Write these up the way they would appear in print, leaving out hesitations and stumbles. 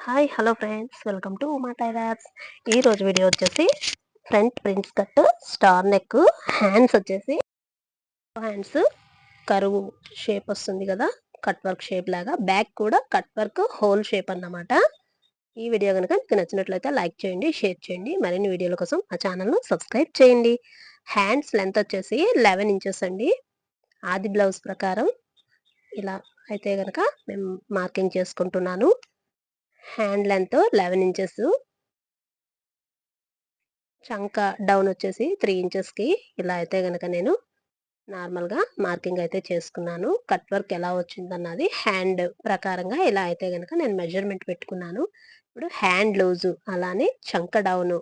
Hi hello friends, welcome to Uma tailors. ఈరోజు video వచ్చేసి front prince cut, star neck, hands వచ్చేసి hands కరువు shape వస్తుంది కదా, కట్ వర్క్ షేప్ లాగా. బ్యాక్ కూడా కట్ వర్క్ హోల్ షేప్ అన్నమాట. ఈ వీడియో కనుక మీకు నచ్చినట్లయితే లైక్ చేయండి, షేర్ చేయండి. మరిన్ని వీడియోల కోసం మా ఛానల్ను సబ్స్క్రైబ్ చేయండి. హ్యాండ్స్ లెంత్ వచ్చేసి 11 ఇంచెస్ అండి. ఆది బ్లౌజ్ ప్రకారం ఇలా అయితే కనుక మేము మార్కింగ్ చేసుకుంటున్నాను. హ్యాండ్ లెంత్ 11 ఇంచెస్, చంక డౌన్ వచ్చేసి 3 ఇంచెస్కి. ఇలా అయితే కనుక నేను నార్మల్గా మార్కింగ్ అయితే చేసుకున్నాను. కట్ వర్క్ ఎలా వచ్చిందన్నది హ్యాండ్ ప్రకారంగా ఇలా అయితే కనుక నేను మెజర్మెంట్ పెట్టుకున్నాను. ఇప్పుడు హ్యాండ్ లూజు, అలానే చంక డౌను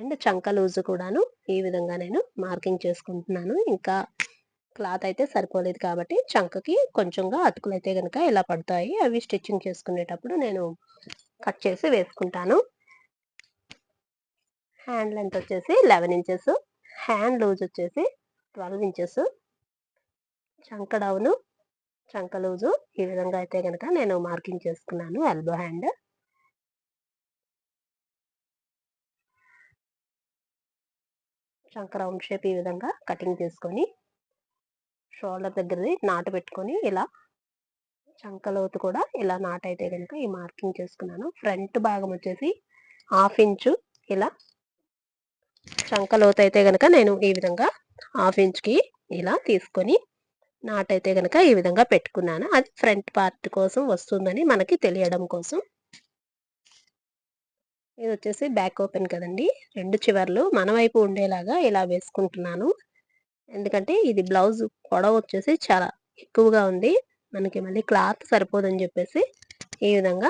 అండ్ చంక లూజు కూడాను ఈ విధంగా నేను మార్కింగ్ చేసుకుంటున్నాను. ఇంకా క్లాత్ అయితే సరిపోలేదు కాబట్టి చంకకి కొంచెంగా అతుకులు అయితే కనుక ఇలా పడతాయి. అవి స్టిచ్చింగ్ చేసుకునేటప్పుడు నేను కట్ చేసి వేసుకుంటాను. హ్యాండ్ లెంత్ వచ్చేసి 11 ఇంచెస్, హ్యాండ్ లూజ్ వచ్చేసి 12 ఇంచెస్, చంక డౌను, చంక లూజు ఈ విధంగా అయితే కనుక నేను మార్కింగ్ చేసుకున్నాను. ఎల్బో హ్యాండ్, చంక రౌండ్ షేప్ ఈ విధంగా కటింగ్ చేసుకొని షోల్డర్ దగ్గరది నాటు పెట్టుకొని ఇలా చంక లోతు కూడా ఇలా నాట్ అయితే కనుక ఈ మార్కింగ్ చేసుకున్నాను. ఫ్రంట్ భాగం వచ్చేసి 1/2 ఇంచు ఇలా చంక లోతు అయితే కనుక నేను ఈ విధంగా 1/2 ఇంచ్కి ఇలా తీసుకొని నాటైతే కనుక ఈ విధంగా పెట్టుకున్నాను. అది ఫ్రంట్ పార్ట్ కోసం వస్తుందని మనకి తెలియడం కోసం. ఇది వచ్చేసి బ్యాక్ ఓపెన్ కదండి, రెండు చివర్లు మన వైపు ఉండేలాగా ఇలా వేసుకుంటున్నాను. ఎందుకంటే ఇది బ్లౌజ్ పొడవు వచ్చేసి చాలా ఎక్కువగా ఉంది, మనకి మళ్ళీ క్లాత్ సరిపోదని చెప్పేసి ఈ విధంగా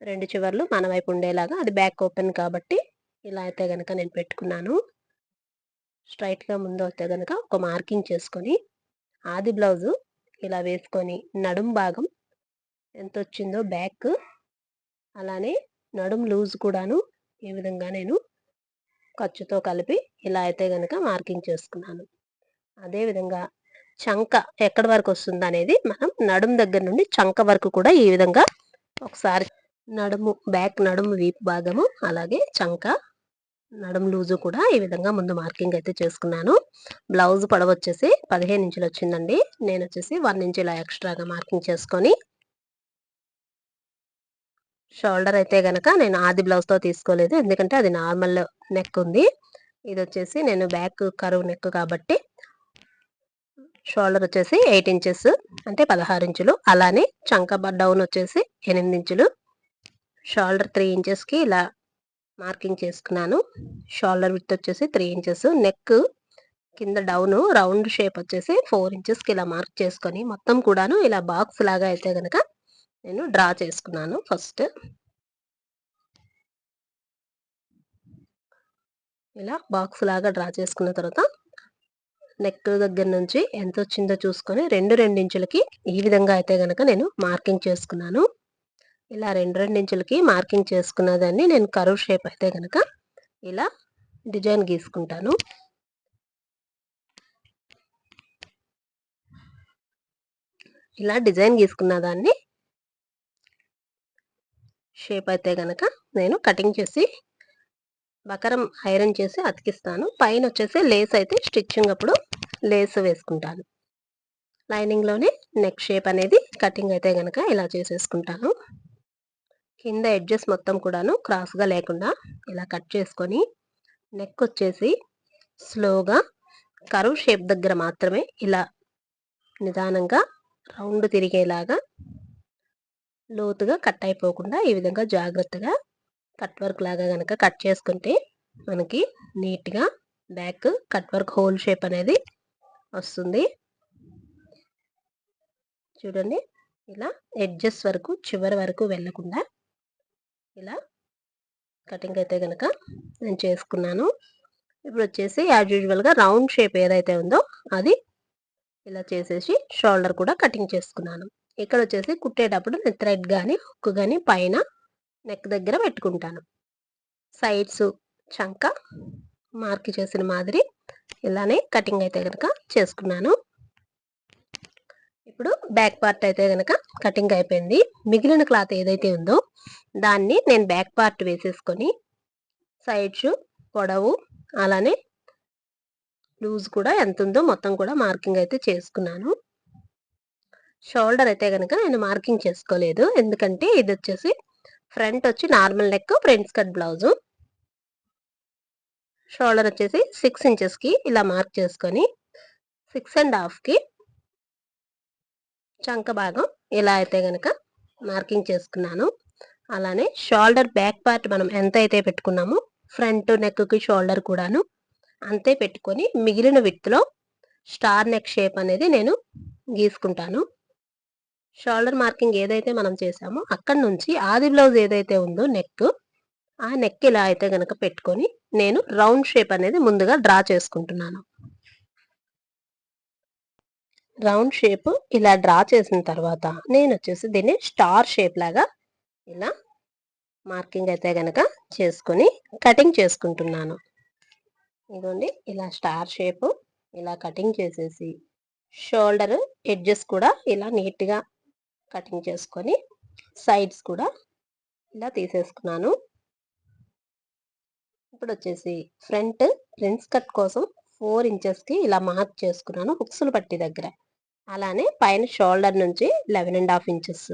రెండు చివర్లు మన వైపు ఉండేలాగా, అది బ్యాక్ ఓపెన్ కాబట్టి ఇలా అయితే కనుక నేను పెట్టుకున్నాను. స్ట్రైట్గా ముందు అయితే కనుక ఒక మార్కింగ్ చేసుకొని ఆది బ్లౌజు ఇలా వేసుకొని నడుం భాగం ఎంత వచ్చిందో బ్యాక్, అలానే నడుం లూజ్ కూడాను ఈ విధంగా నేను ఖర్చుతో కలిపి ఇలా అయితే కనుక మార్కింగ్ చేసుకున్నాను. అదేవిధంగా చంక ఎక్కడి వరకు వస్తుంది అనేది మనం నడుం దగ్గర నుండి చంక వరకు కూడా ఈ విధంగా ఒకసారి నడుము బ్యాక్ నడుము వీపు భాగము అలాగే చంక నడుం లూజు కూడా ఈ విధంగా ముందు మార్కింగ్ అయితే చేసుకున్నాను. బ్లౌజ్ పొడవు వచ్చేసి 15 ఇంచులు వచ్చిందండి. నేను వచ్చేసి 1 ఇంచ్ ఇలా ఎక్స్ట్రాగా మార్కింగ్ చేసుకొని షోల్డర్ అయితే గనక నేను ఆది బ్లౌజ్తో తీసుకోలేదు, ఎందుకంటే అది నార్మల్ నెక్ ఉంది. ఇది వచ్చేసి నేను బ్యాక్ కరువు నెక్ కాబట్టి షోల్డర్ వచ్చేసి 8 ఇంచెస్ అంటే 16 ఇంచులు, అలానే చంక డౌన్ వచ్చేసి 8 ఇంచులు, షోల్డర్ 3 ఇంచెస్కి ఇలా మార్కింగ్ చేసుకున్నాను. షోల్డర్ విడ్త్ వచ్చేసి 3 ఇంచెస్, నెక్ కింద డౌన్ రౌండ్ షేప్ వచ్చేసి 4 ఇంచెస్కి ఇలా మార్క్ చేసుకొని మొత్తం కూడాను ఇలా బాక్స్ లాగా అయితే కనుక నేను డ్రా చేసుకున్నాను. ఫస్ట్ ఇలా బాక్స్ లాగా డ్రా చేసుకున్న తర్వాత నెక్ దగ్గర నుంచి ఎంత వచ్చిందో చూసుకొని 2 ఇంచులకి ఈ విధంగా అయితే కనుక నేను మార్కింగ్ చేసుకున్నాను. ఇలా 2 ఇంచులకి మార్కింగ్ చేసుకున్న దాన్ని నేను కర్వ్ షేప్ అయితే కనుక ఇలా డిజైన్ గీసుకుంటాను. ఇలా డిజైన్ గీసుకున్న దాన్ని షేప్ అయితే కనుక నేను కటింగ్ చేసి బకరం ఐరన్ చేసి అతికిస్తాను. పైన వచ్చేసి లేస్ అయితే స్టిచ్చింగ్ అప్పుడు లేస్ వేసుకుంటాను. లైనింగ్లోనే నెక్ షేప్ అనేది కటింగ్ అయితే కనుక ఇలా చేసేసుకుంటాను. కింద ఎడ్జెస్ మొత్తం కూడాను క్రాస్గా లేకుండా ఇలా కట్ చేసుకొని నెక్ వచ్చేసి స్లోగా కర్వ్ షేప్ దగ్గర మాత్రమే ఇలా నిదానంగా రౌండ్ తిరిగేలాగా లోతుగా కట్ అయిపోకుండా ఈ విధంగా జాగ్రత్తగా కట్ వర్క్ లాగా కనుక కట్ చేసుకుంటే మనకి నీట్గా back cut work whole shape అనేది వస్తుంది. చూడండి, ఇలా ఎడ్జెస్ వరకు చివరి వరకు వెళ్ళకుండా ఇలా కటింగ్ అయితే కనుక నేను చేసుకున్నాను. ఇప్పుడు వచ్చేసి యాజ్ యూజువల్గా రౌండ్ షేప్ ఏదైతే ఉందో అది ఇలా చేసేసి షోల్డర్ కూడా కటింగ్ చేసుకున్నాను. ఇక్కడ వచ్చేసి కుట్టేటప్పుడు నేను థ్రెడ్ కానీ హుక్ కానీ పైన నెక్ దగ్గర పెట్టుకుంటాను. సైడ్స్ చంక మార్క్ చేసిన మాదిరి ఇలానే కటింగ్ అయితే కనుక చేసుకున్నాను. ఇప్పుడు బ్యాక్ పార్ట్ అయితే గనక కటింగ్ అయిపోయింది. మిగిలిన క్లాత్ ఏదైతే ఉందో దాన్ని నేను బ్యాక్ పార్ట్ వేసేసుకొని సైడ్స్ పొడవు అలానే లూజ్ కూడా ఎంత ఉందో మొత్తం కూడా మార్కింగ్ అయితే చేసుకున్నాను. షోల్డర్ అయితే కనుక నేను మార్కింగ్ చేసుకోలేదు, ఎందుకంటే ఇది వచ్చేసి ఫ్రంట్ వచ్చి normal neck front cut blouse. Shoulder వచ్చేసి 6 ఇంచెస్కి ఇలా మార్క్ చేసుకొని 6.5కి చంక భాగం ఇలా అయితే గనక మార్కింగ్ చేసుకున్నాను. అలానే షోల్డర్ బ్యాక్ పార్ట్ మనం ఎంత అయితే పెట్టుకున్నామో ఫ్రంట్ నెక్కి షోల్డర్ కూడాను అంతే పెట్టుకొని మిగిలిన విడ్త్లో స్టార్ నెక్ షేప్ అనేది నేను గీసుకుంటాను. షోల్డర్ మార్కింగ్ ఏదైతే మనం చేసామో అక్కడ నుంచి ఆది బ్లౌజ్ ఏదైతే ఉందో నెక్, ఆ నెక్ ఇలా అయితే గనక పెట్టుకొని నేను రౌండ్ షేప్ అనేది ముందుగా డ్రా చేసుకుంటున్నాను. రౌండ్ షేప్ ఇలా డ్రా చేసిన తర్వాత నేను వచ్చేసి దీన్ని స్టార్ షేప్ లాగా ఇలా మార్కింగ్ అయితే గనక చేసుకొని కటింగ్ చేసుకుంటున్నాను. ఇదిగోండి ఇలా స్టార్ షేప్ ఇలా కటింగ్ చేసేసి షోల్డర్ ఎడ్జెస్ కూడా ఇలా నీట్గా కటింగ్ చేసుకొని సైడ్స్ కూడా ఇలా తీసేసుకున్నాను. ఇప్పుడు వచ్చేసి ఫ్రంట్ ప్రిన్స్ కట్ కోసం 4 ఇంచెస్కి ఇలా మార్క్ చేసుకున్నాను హుక్స్లు పట్టి దగ్గర. అలానే పైన షోల్డర్ నుంచి 11.5 ఇంచెస్,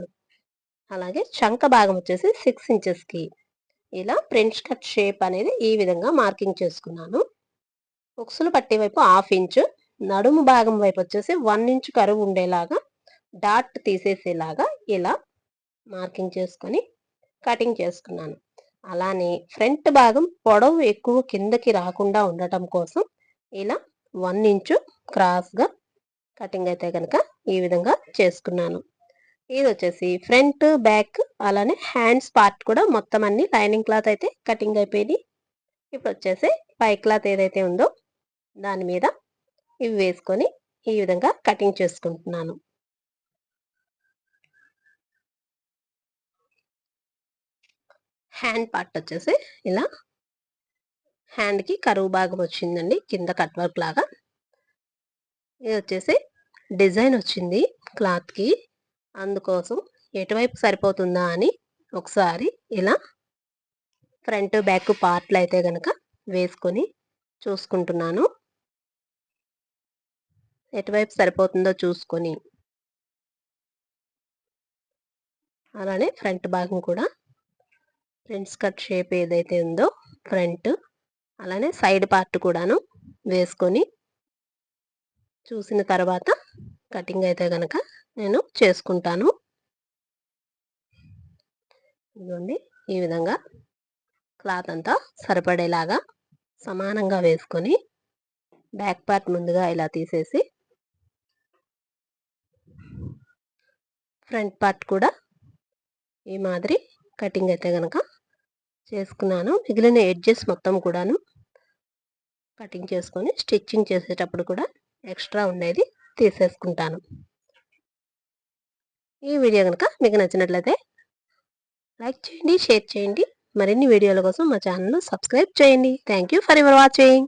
అలాగే చంక భాగం వచ్చేసి 6 ఇంచెస్కి ఇలా ఫ్రెంచ్ కట్ షేప్ అనేది ఈ విధంగా మార్కింగ్ చేసుకున్నాను. హుక్స్లు పట్టి వైపు 1/2 ఇంచు, నడుము భాగం వైపు వచ్చేసి 1 ఇంచు కరువు ఉండేలాగా డాట్ తీసేసేలాగా ఇలా మార్కింగ్ చేసుకొని కటింగ్ చేసుకున్నాను. అలానే ఫ్రంట్ భాగం పొడవు ఎక్కువ కిందకి రాకుండా ఉండటం కోసం ఇలా 1 ఇంచు క్రాస్గా కటింగ్ అయితే కనుక ఈ విధంగా చేసుకున్నాను. ఇది వచ్చేసి ఫ్రంట్ బ్యాక్ అలానే హ్యాండ్స్ పార్ట్ కూడా మొత్తం అన్ని లైనింగ్ క్లాత్ అయితే కటింగ్ అయిపోయింది. ఇప్పుడు వచ్చేసి పై క్లాత్ ఏదైతే ఉందో దాని మీద ఇవి వేసుకొని ఈ విధంగా కటింగ్ చేసుకుంటున్నాను. హ్యాండ్ పార్ట్ వచ్చేసి ఇలా హ్యాండ్కి కరువు భాగం వచ్చిందండి, కింద కట్ వర్క్ లాగా. ఇది వచ్చేసి డిజైన్ వచ్చింది క్లాత్కి, అందుకోసం ఎటువైపు సరిపోతుందా అని ఒకసారి ఇలా ఫ్రంట్ బ్యాక్ పార్ట్లు అయితే కనుక వేసుకొని చూసుకుంటున్నాను. ఎటువైపు సరిపోతుందో చూసుకొని అలానే ఫ్రంట్ భాగం కూడా ఫ్రంట్ కట్ షేప్ ఏదైతే ఉందో ఫ్రంట్ అలానే సైడ్ పార్ట్ కూడాను వేసుకొని చూసిన తర్వాత కటింగ్ అయితే కనుక నేను చేసుకుంటాను. ఇదిగోండి ఈ విధంగా క్లాత్ అంతా సరిపడేలాగా సమానంగా వేసుకొని బ్యాక్ పార్ట్ ముందుగా ఇలా తీసేసి ఫ్రంట్ పార్ట్ కూడా ఈ మాదిరి కటింగ్ అయితే కనుక చేసుకున్నాను. మిగిలిన ఎడ్జెస్ మొత్తం కూడాను కటింగ్ చేసుకొని స్టిచ్చింగ్ చేసేటప్పుడు కూడా ఎక్స్ట్రా ఉండేది తీసేసుకుంటాను. ఈ వీడియో కనుక మీకు నచ్చినట్లయితే లైక్ చేయండి, షేర్ చేయండి. మరిన్ని వీడియోల కోసం మా ఛానల్ను సబ్స్క్రైబ్ చేయండి. Thank you for your watching.